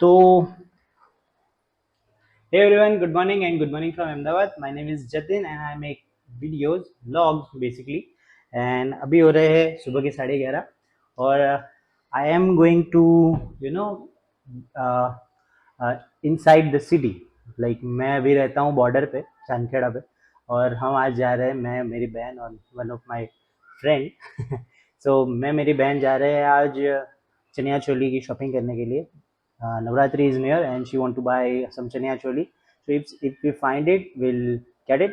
तो hey everyone, good morning and good morning from Ahmedabad. My name is Jatin and I make videos, vlogs basically. And अभी हो रहे हैं सुबह के 11:30 और I am going to you know uh, inside the city. Like मैं अभी रहता हूँ बॉर्डर पे चांदखेड़ा पे और हम आज जा रहे हैं, मैं मेरी बहन और one of my friend so मैं मेरी बहन जा रहे हैं आज चनिया चोली की शॉपिंग करने के लिए. Navratri is near and she want to buy some chaniya choli. So if we find it, we'll get it.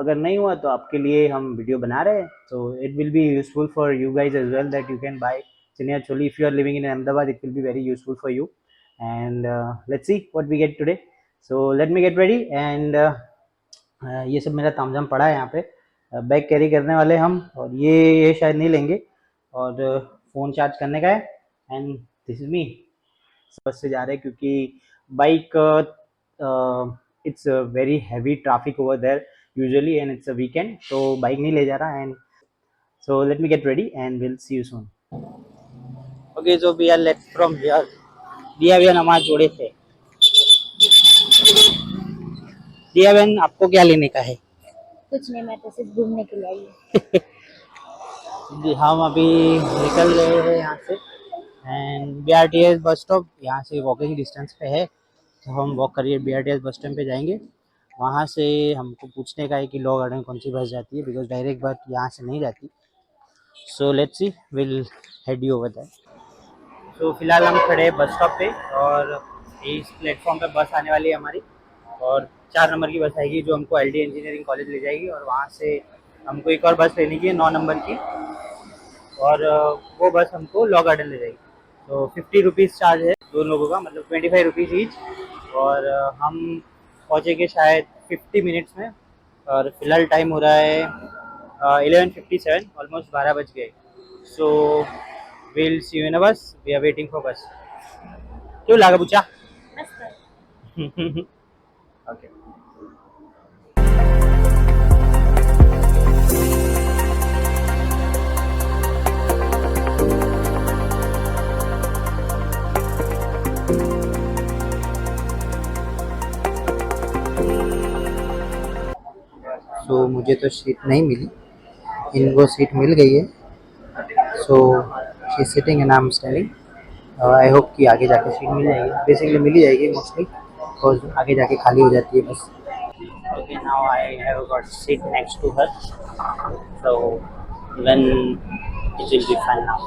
अगर नहीं हुआ तो आपके लिए हम वीडियो बना रहे हैं. So it will be useful for you guys as well that you can buy chaniya choli if you are living in Ahmedabad. It will be very useful for you. And let's see what we get today. So let me get ready and ये सब मेरा तामझाम पड़ा है यहाँ पे. Bag carry करने वाले हम और ये शायद नहीं लेंगे और फ़ोन चार्ज करने का है. And this is me. Bus से जा रहे हैं क्योंकि bike it's very heavy traffic over there usually and it's a weekend, तो बाइक नहीं ले जा रहा. And so let me get ready and will see you soon. Okay, so we are left from here. Diya बहन हमारे जोड़े थे. दिया बहन, आपको क्या लेने का है? कुछ नहीं, मैं तो सिर्फ घूमने के लिए आई हूँ। जी, हम अभी निकल गए हैं यहाँ से एंड BRTS बस स्टॉप यहाँ से वॉकिंग डिस्टेंस पे है. तो हम वॉक करिए BRTS बस स्टैंड पे जाएंगे. वहाँ से हमको पूछने का है कि लॉ गार्डन कौन सी बस जाती है, बिकॉज डायरेक्ट बस यहाँ से नहीं जाती. So let's see, will head you over that. तो फिलहाल हम खड़े हैं बस स्टॉप पे और इस प्लेटफॉर्म पे बस आने वाली है हमारी और 4 नंबर की बस आएगी जो हमको LD इंजीनियरिंग कॉलेज ले जाएगी और वहाँ से हमको एक और बस लेनी है 9 नंबर की और वो बस हमको लॉ गार्डन ले जाएगी. तो 50 रुपीज़ चार्ज है दो लोगों का, मतलब 25 रुपीज़ ईच. और हम पहुँचेंगे शायद 50 मिनट्स में और फिलहाल टाइम हो रहा है 11:57, ऑलमोस्ट 12 बज गए. So will see you in अ बस. वी आर वेटिंग फॉर बस. क्यों लगा पूछा? ओके. सो मुझे तो सीट नहीं मिली, इनको सीट मिल गई है. So she sitting and I am standing. I hope कि आगे जाके सीट मिल जाएगी. बेसिकली मिल ही जाएगी मोस्टली, बिकॉज आगे जाके खाली हो जाती है बस. Okay, now I have got seat next to her. So then it will be fine now.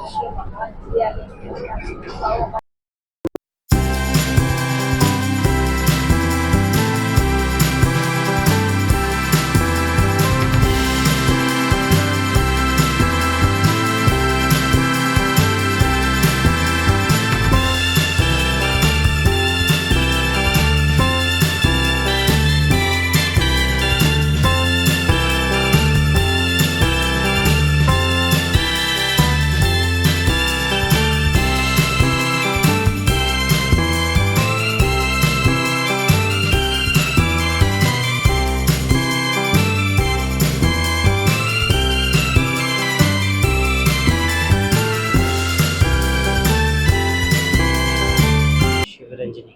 Shivaranjani,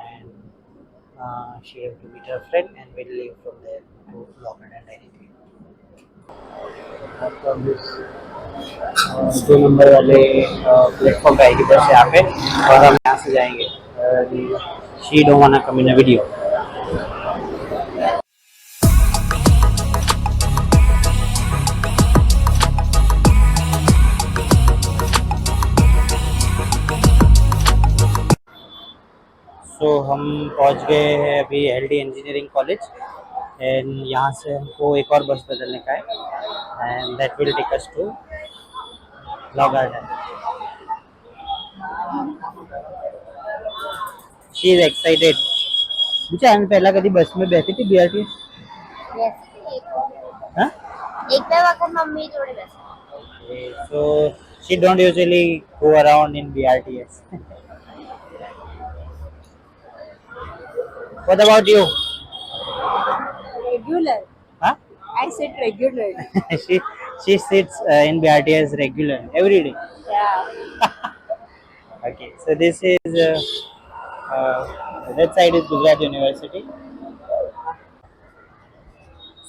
and she have to meet her friend and we'll leave from there to Lockheed and directly. दो number वाले platform पे आएगी बस यहाँ पे और हम यहाँ से जाएंगे. She don't want to come in a video. So हम पहुँच गए हैं अभी LD इंजीनियरिंग कॉलेज एंड यहाँ से हमको एक और बस बदलने का है and that will take us to Law Garden. She is excited. मुझे हम पहला कभी बस में बैठी थी BRTS. हाँ, एक बार वक्त मम्मी जोड़े बैठे. So she don't usually go around in BRTS. What about you? Regular. Huh? I said regular. she sits in BRTS regular every day. Yeah. Okay, so this is that side is Gujarat University.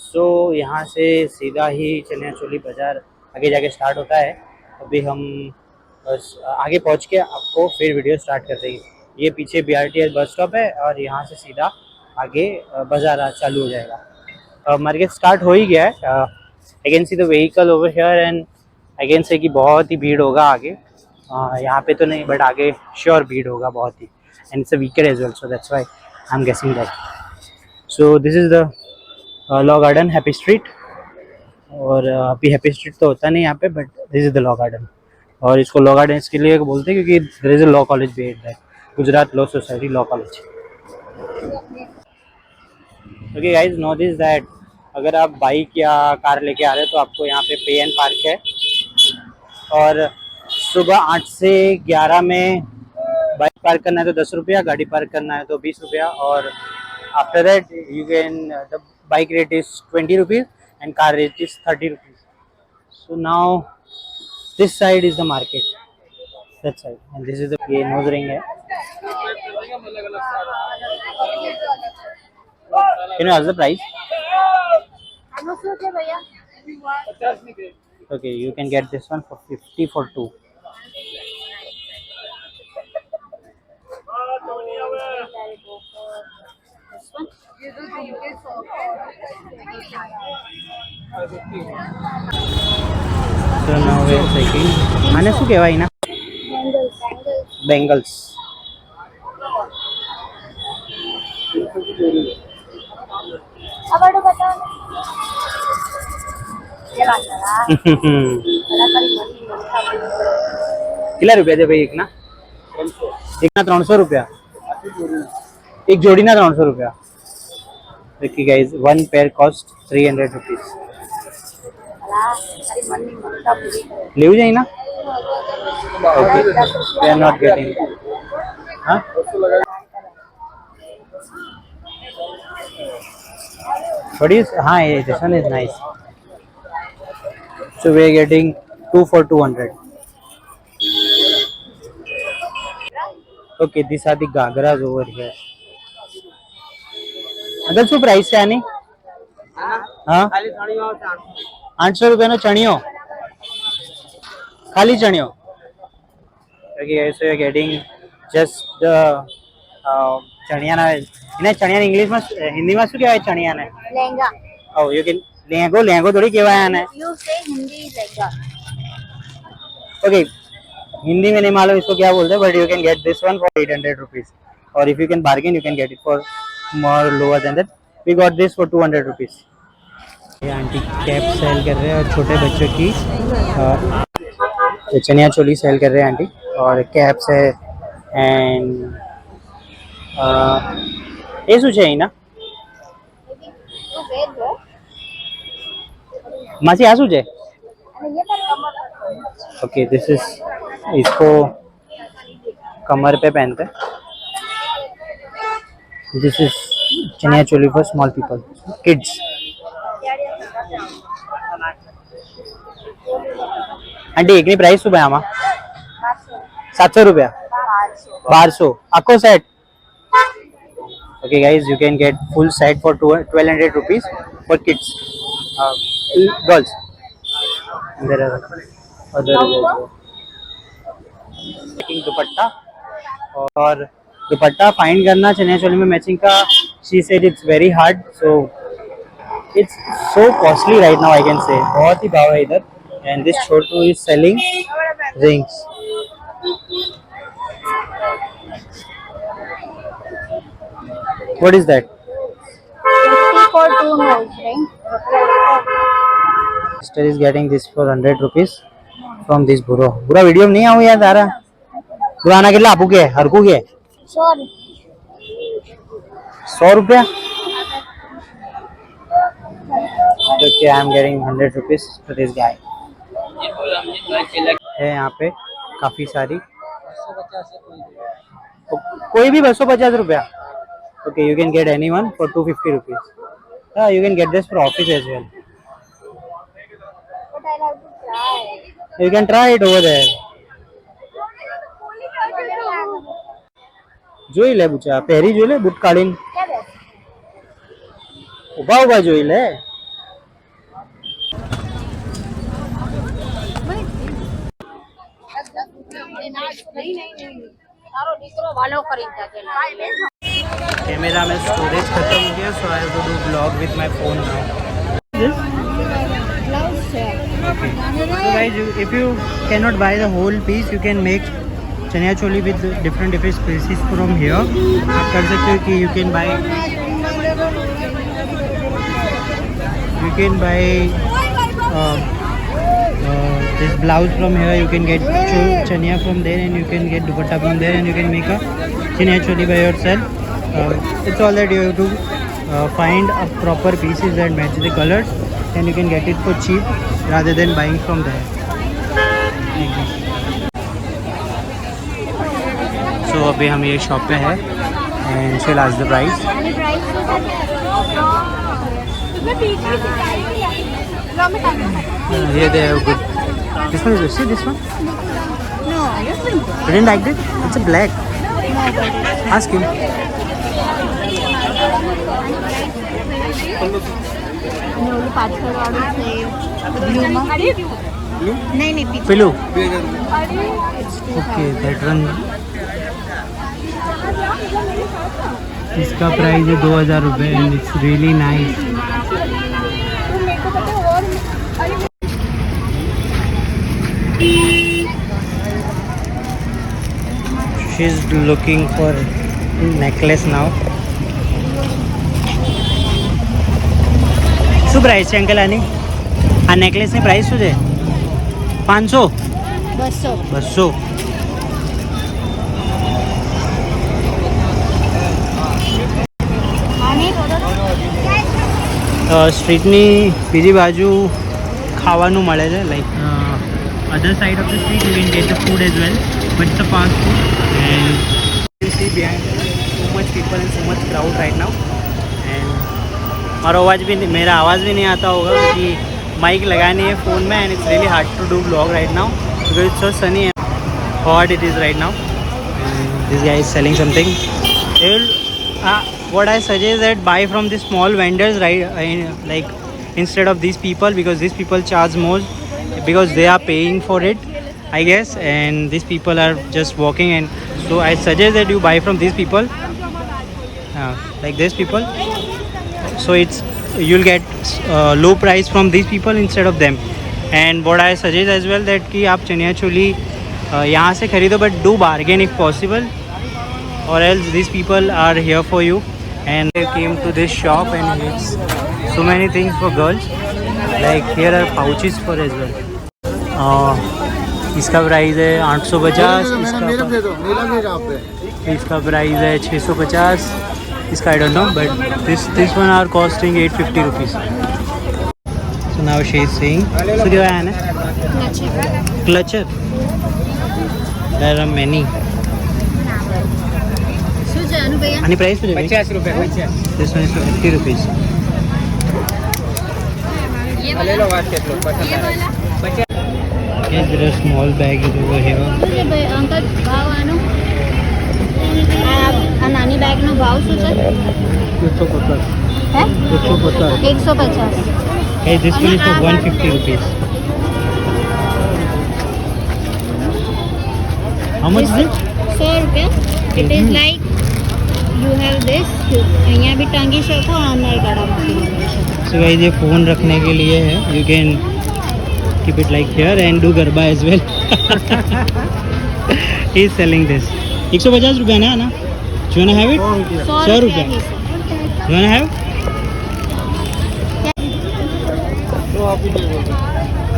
सो यहाँ से सीधा ही चनिया चोली बाज़ार आगे जाके start होता है। अभी हम बस आगे पहुँच के आपको फिर वीडियो स्टार्ट कर देंगे। ये पीछे BRTS बस स्टॉप है और यहाँ से सीधा आगे बाज़ार चालू हो जाएगा। मार्केट स्टार्ट हो ही गया है। I can see the vehicle over here and I can say कि बहुत ही भीड़ होगा आगे। यहाँ पे तो नहीं बट आगे श्योर भीड़ होगा बहुत ही, and it's a weekend as well, so that's why I am guessing that. So this is the law garden happy street. और अभी हैप्पी स्ट्रीट तो होता नहीं यहाँ पे, but this is the law garden. और इसको लॉ गार्डन इसके लिए बोलते हैं क्योंकि there is a law college भी है, Gujarat law society law college. Okay guys, know this that अगर आप बाइक या कार लेके आ रहे हो तो आपको यहाँ पे पे एंड पार्क है। और सुबह 8 से 11 में बाइक पार्क करना है तो 10 रुपया, गाड़ी पार्क करना है तो 20 रुपया। और after that you can the bike rate is 20 rupees and car rate is 30 rupees. So now this side is the market, that side, and this is the ये नोज रिंग है। Can you ask the price? भैया Okay, you can get this one for 50 for two. So now we are checking. આને શું કહેવાય ના? Bengals. अब बताओ ये बात करा કેટલા રૂપિયા છે ભાઈ એકના? એકના 300 રૂપિયા, એક જોડીના 300 રૂપિયા। देखिए guys, one pair cost 300 rupees. लेવું જાય ના? Okay, we are not getting. हाँ What is? हाँ, ये this one is nice. So we are getting 2 for 200. Okay, these are the gagras over here. Uncle શું પ્રાઇસ છે આની? હા, ખાલી ચણિયો 800 રૂપિયાનો ચણિયો, ખાલી ચણિયો। Okay, so you are getting just the ચણિયાના, એને ચણિયાને ઇંગ્લિશમાં હિન્દીમાં શું કહેવાય ચણિયાને? लहंगा Oh, you can લેંગો, લેંગો થોડી કહેવાય આને। you say Hindi is lehenga Okay, Hindi में नहीं मालूम इसको क्या बोलते हैं, but you can get this one for 800 rupees. और if you can bargain you can get it for more lower than that. We got this for 200 rupees. ये aunty cap sell कर रहे हैं और छोटे बच्चों की चनिया चोली सेल कर रहे हैं आंटी, और कैप्स है एंड ये શું છે અહીંના? तू भेज दो मासी આ શું છે? અને ये पर कमर ओके, दिस इज, इसको कमर पे पहनते हैं। This is chaniya choli for small people, kids. Aunty एकनी प्राइस શું ભાઈ આમાં? 700 रुपया, 1200 આખો સેટ। Okay guys, you can get full set for 1200 rupees for kids, girls. And there are other दुपट्टा, और दुपट्टा फाइंड करना चनिया चोली में मैचिंग का, she said it's very hard, so it's so costly right now, I can say। बहुत ही भाव है इधर। and this Chhotu is selling rings। what is that? 50 for 2 nose ring sister is getting this for 100 rupees from this buro। बुरा video में नहीं आऊँ यार तारा। बुराना कितना आपू के हरकू के sorry 100 रुपया। Okay, I am getting 100 rupees for this guy। है यहाँ पे काफी सारी, कोई भी 250 रुपया। Okay, you can get anyone for 250 rupees। Yeah, you can get this for office as well। but I have to try You can try it over there। જોઈ લે બુચા, પહેરી જોઈ લે બૂટ કાઢીને. क्या बेस्ट ઉભા ઉભા જોઈ લે. नहीं नहीं नहीं तारो दीकरो वालो खरीदता के कैमरा में स्टोरेज खत्म हो गया, so I have to do blog with my phone now. This okay. So guys, if you cannot buy the whole piece, you can make chaniya choli with different species from here. आप कर सकते हो कि you can buy this blouse from here, you can get chaniya from there, and you can get dupatta from there, and you can make a chaniya choli by yourself. It's all that you have to find a proper pieces that match the colors, and you can get it for cheap rather than buying from there. So अभी हम ये shop पे है and she'll ask the price. Here they have good. This one is good. See this one? No, You didn't like it? It's a black. Ask him. नहीं नहीं पीछे Pilu. Okay, that one. इसका price है 2000 रुपये and it's really nice. She's looking for necklace now. શું price છે uncle આની? આ નેકલેસની પ્રાઇસ શું છે? 500 200. સ્ટ્રીટની બીજી બાજુ ખાવાનું મળે છે, like other side of the street you can get the food as well, but it's a fast food. And you see behind so much people and so much crowd right now. And मेरा आवाज़ भी नहीं आता होगा क्योंकि mic लगानी है phone में, and it's really hard to do vlog right now because it's so sunny and hot it is right now. And this guy is selling something. What I suggest that buy from the small vendors, right? Like instead of these people, because these people charge more because they are paying for it, I guess, and these people are just walking. And so I suggest that you buy from these people, like these people. So you'll get low price from these people instead of them. And what I suggest as well that कि आप चनिया चोली यहाँ से खरीदो, but do bargain if possible, or else these people are here for you. And they came to this shop and it's so many things for girls, like here are pouches for as well. इसका price है 850, इसका price है 650, इसका I don't know, but this one are costing 850 rupees. So now she is saying, so क्या है ना? Clutcher. There are many. आणि price किती आहे? 50 रुपये. This one is 50 rupees. Yes, there are small bags over here. Uncle ભાવ આનો આ નાની બેગનો ભાવ શું છે? 150. હે 150. 150. Hey, this one is for 150 rupees. How much is it? 100 રૂપિયા. It is like you have this. અહીંયા બી ટાંગી શકો અને ગળામાં બી મૂકી શકો. So guys, ये फोन रखने के लिए है. You can keep it like here and do garba as well. He is selling this. 150 रुपया ना? Do you wanna have it? 100 रुपया. ही से. You wanna have?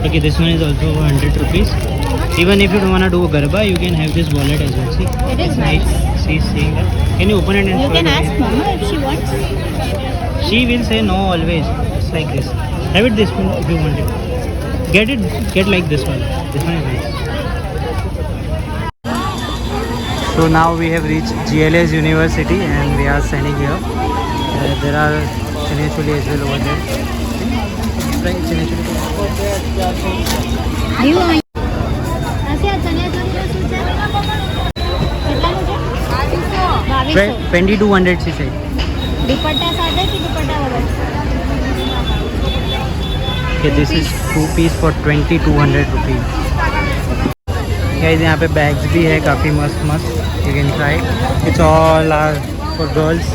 Okay, this one is also 100 rupees. Even if you don't wanna do a garba, you can have this wallet as well. See? It is nice. She's saying that. Can you open it and You show can it ask again? mama if she wants. She will say no always. It's like this. Have it this one if you want it. Get like this one. This one is nice. So now we have reached GLS University and we are standing here. There are Chaniya Choli as well over there. Right, Chaniya Choli. You are. આસી આ ચણિયા ચોળીનો શું છે? કેટલાનું છે? 2200. 2200 सी से दुपट्टा साधा की दुपट्टा वाला? Okay, this is 2 piece for 2200 rupees. Guys, यहाँ पे बैग्स भी है काफ़ी मस्त मस्त. You can try. It's all are for girls.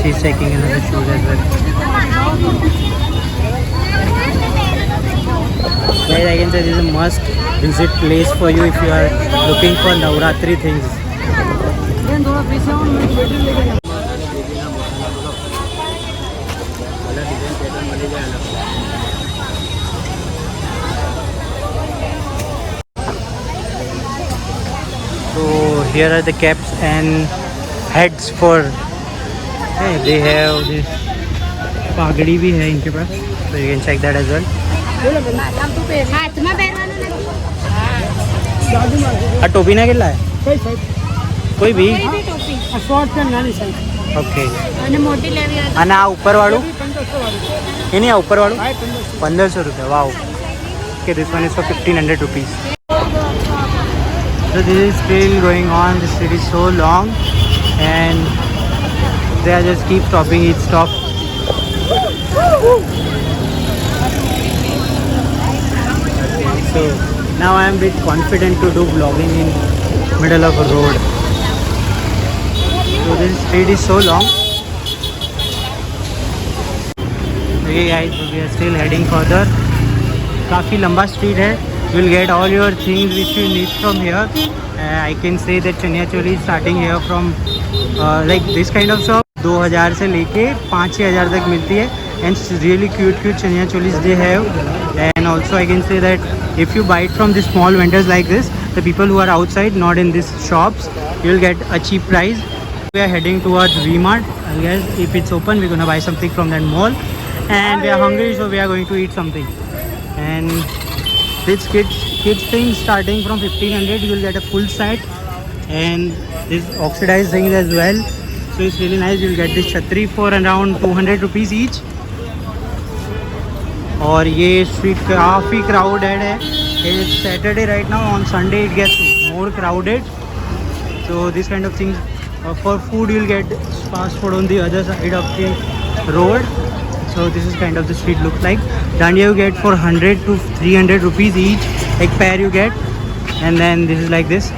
She's checking another shoes as well. Guys, I can say this is a must visit place for you if you are looking for Navratri things. So here are the caps and heads for. Hey, they have this pagadi भी है इनके पास, so you can check that as well. हाथ में पहनवाना नहीं. आ टोपी ना કેટલા है? कोई भी? कोई भी टोपी. ओके. અને મોટી લેવી હોય તો અને આ ઉપર વાળું? એની આ ઉપર વાળું? 1500 રૂપિયા. વાવ. Okay, this one is for 1500 rupees. So this is still going on. The street is so long and they are just keep stopping each stop. Okay, so now I am a bit confident to do vlogging in middle of a road. So this street is so long. Okay guys, so we are still heading further. काफ़ी लंबा street है. You will get all your things which you need from here. I can say that chaniya choli starting here from like this kind of shop 2000 से लेके 5-6000 तक मिलती है. And really cute chaniya चोलीs they have. And also I can say that if you buy it from the small vendors like this, the people who are outside, not in these shops, you will get a cheap price. We are heading towards V-Mart. I guess if it's open, we're gonna buy something from that mall. And we are hungry, so we are going to eat something. And this kids thing starting from 1500, you will get a full set. And this oxidized things as well. So it's really nice. You'll get this chhatri for around 200 rupees each. और ये street काफ़ी crowded है. It's Saturday right now. On Sunday it gets more crowded. So this kind of things. For food you'll get fast food on the other side of the road. So this is kind of the street look like. Dandiya you get for 100 to 300 rupees each. Like pair you get. And then this is like this.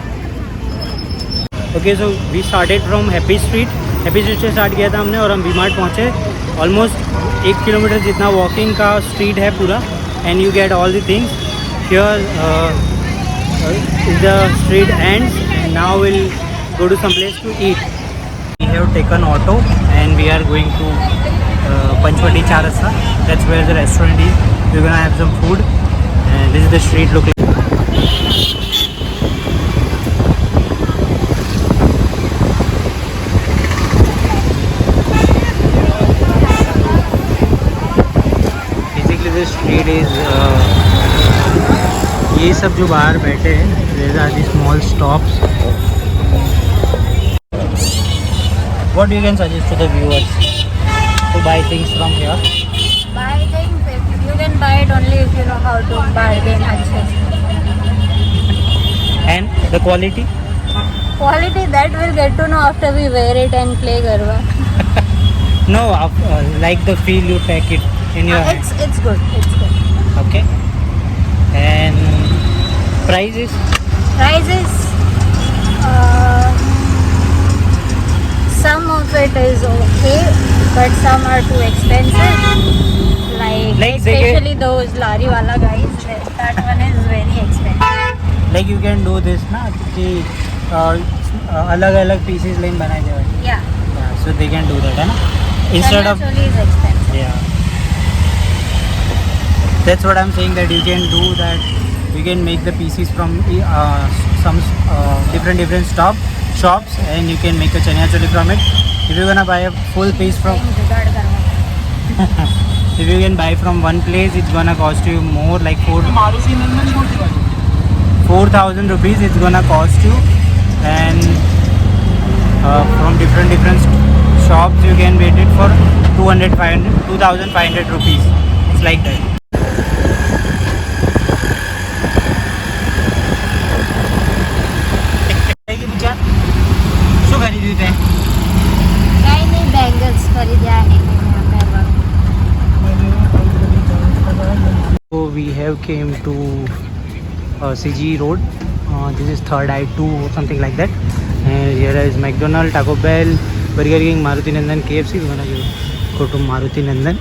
Okay, so we started from Happy Street. Happy Street से start किया था हमने और हम V-Mart पहुँचे. Almost 1 kilometre जितना walking का street है पूरा. And you get all the things. Here is the street ends. And now we'll go to some place to eat. We have taken auto and we are going to Panchwati Charasa. That's where the restaurant is. We're gonna have some food. And this is the street look like. Basically the street is ये सब जो बाहर बैठे हैं, these are the small stops. What you can suggest to the viewers to buy things from here? buy things. You can buy it only if you know how to bargain. And the quality? Quality that we'll get to know after we wear it and play Garba. No, like the feel you take it in your hand. It's good. It's good. Okay. And prices? Prices. Some of it is okay, but some are too expensive. Like especially those lari wala guys. That one is very expensive. Like you can do this ना कि अलग-अलग pieces लेन बनाए जाए. Yeah. Yeah, so they can do that है ना. Instead of Choli is expensive. yeah. That's what I'm saying, that you can do that. You can make the pieces from some different shops and you can make a chaniya choli from it. If you're gonna buy a full piece from if you can buy from one place, it's gonna cost you more, like 4,000 rupees it's gonna cost you. And from different shops you can get it for 2,500 rupees. It's like that. શું ખરીદ્યું તે? चप्पल्स खरीद्या आहे પહેરવા. So we have came to CG Road. This is third I2 or something like that. And here is McDonald's, Taco Bell, Burger King, Maruti Nandan, KFC. We want to go to Maruti Nandan.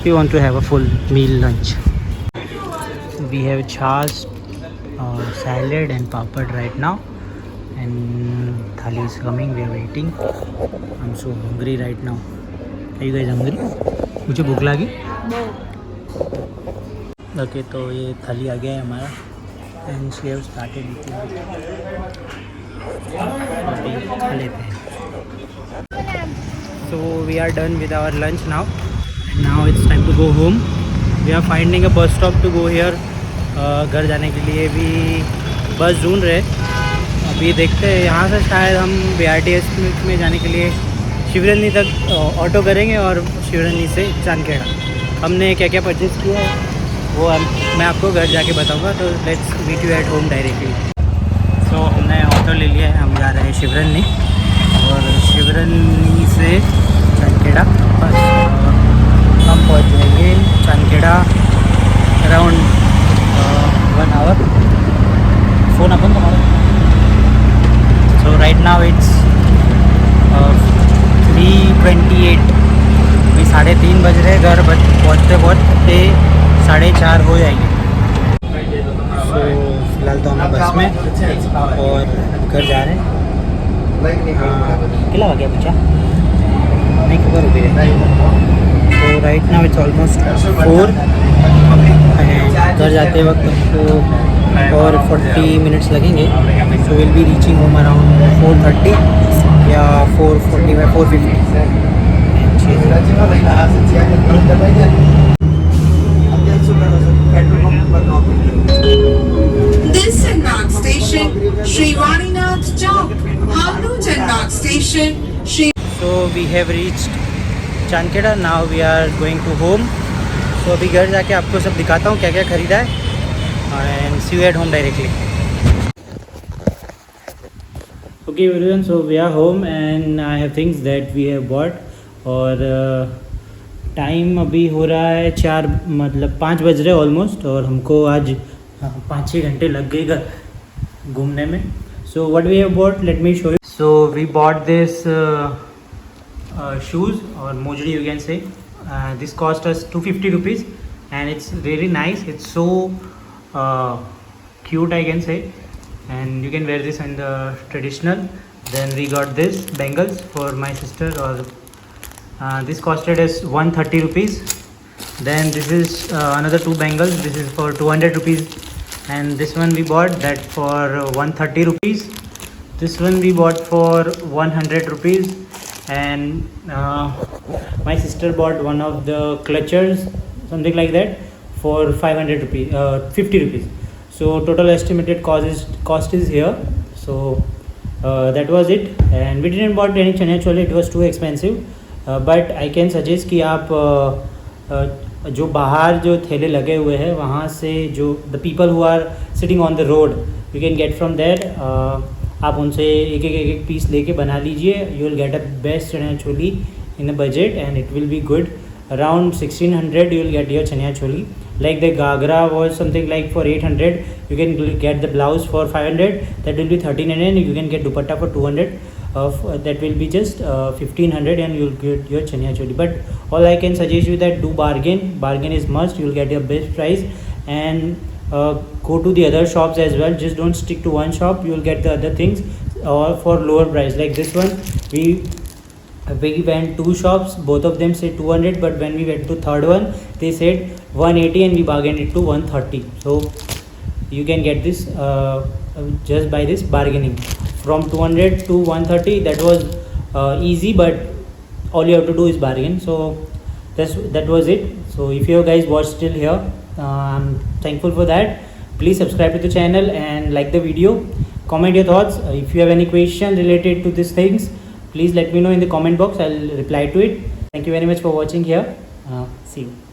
We want to have a full meal lunch. We have chas, salad and papad right now. And thali is coming. We are waiting. I'm so hungry right now. Are you guys hungry? मुझे भूख लगी. Okay तो ये थाली आ गया है हमारा and we have started अभी खा लेते हैं. So we are done with our lunch now. Now it's time to go home. We are finding a bus stop to go here. घर जाने के लिए भी बस ढूंढ रहे. अभी देखते हैं यहाँ से शायद हम BRTS में जाने के लिए शिवरनी तक ऑटो करेंगे और शिवरनी से चांदखेड़ा. हमने क्या क्या परचेज़ किया है वो मैं आपको घर जाके बताऊंगा. तो let's meet you at home directly. So हमने ऑटो ले लिया है. हम जा रहे हैं शिवरनी और शिवरनी से चांदखेड़ा. बस हम पहुंच जाएंगे चांदखेड़ा अराउंड 1 आवर. फ़ोन अपन तुम्हारा. सो राइट नाउ इट्स 3:28. अभी 3:30 बज रहे. घर पहुँचते पहुँचते 4:30 हो जाएंगे. सो फिलहाल तो हम बस में और घर जा रहे हैं. किला हो गया पूछा नहीं खबर हो गई. तो right now it's almost 4 and घर जाते वक्त हमको और 40 मिनट्स लगेंगे. So will be reaching home around 4:30 या 4:45 4:50. This Chandnak station, Sri Vaninath Chowk. Hamnu Chandnak station, Sri. So we have reached Chandkheda. Now we are going to home. So अभी घर जाके आपको सब दिखाता हूँ क्या क्या ख़रीदा है and see you at home directly. Okay everyone. So we are home and I have things that we have bought. और टाइम अभी हो रहा है 4 मतलब 5 बज रहे ऑलमोस्ट. और हमको आज 5-6 घंटे लग गए घर घूमने में. So what we have bought let me show you. So we bought this shoes और mojari you can say. This cost us 250 rupees and it's really nice. It's so cute I can say, and you can wear this in the traditional. Then we got this bangles for my sister. Or this costed us 130 rupees. Then this is another 2 bangles. This is for 200 rupees. And this one we bought that for 130 rupees. This one we bought for 100 rupees. And my sister bought one of the clutchers, something like that, for 500 rupees, 50 rupees. So total estimated cost is here. So that was it. And we didn't bought any chania chole. It was too expensive. But I can suggest कि आप जो बाहर जो ठेले लगे हुए हैं वहाँ से जो the people who are sitting on the road you can get from there. आप उनसे एक पीस लेके बना लीजिए. You will get a best chaniya choli in a budget and it will be good. Around 1600 you will get your chaniya choli. Like the gagra was something like for 800. You can get the blouse for 500. That will be 1300. You can get dupatta for 200. That will be just 1500 and you will get your chaniya choli. But all I can suggest you that do bargain. Bargain is must. You will get your best price and go to the other shops as well. Just don't stick to one shop. You will get the other things for lower price. Like this one, we went 2 shops. Both of them said 200, but when we went to third one, they said 180 and we bargained it to 130. So you can get this just by this bargaining. From 200 to 130, that was easy, but all you have to do is bargain. So that was it. So if you guys watched till here, I'm thankful for that. Please subscribe to the channel and like the video. Comment your thoughts. If you have any question related to these things, please let me know in the comment box. I'll reply to it. Thank you very much for watching here. See you.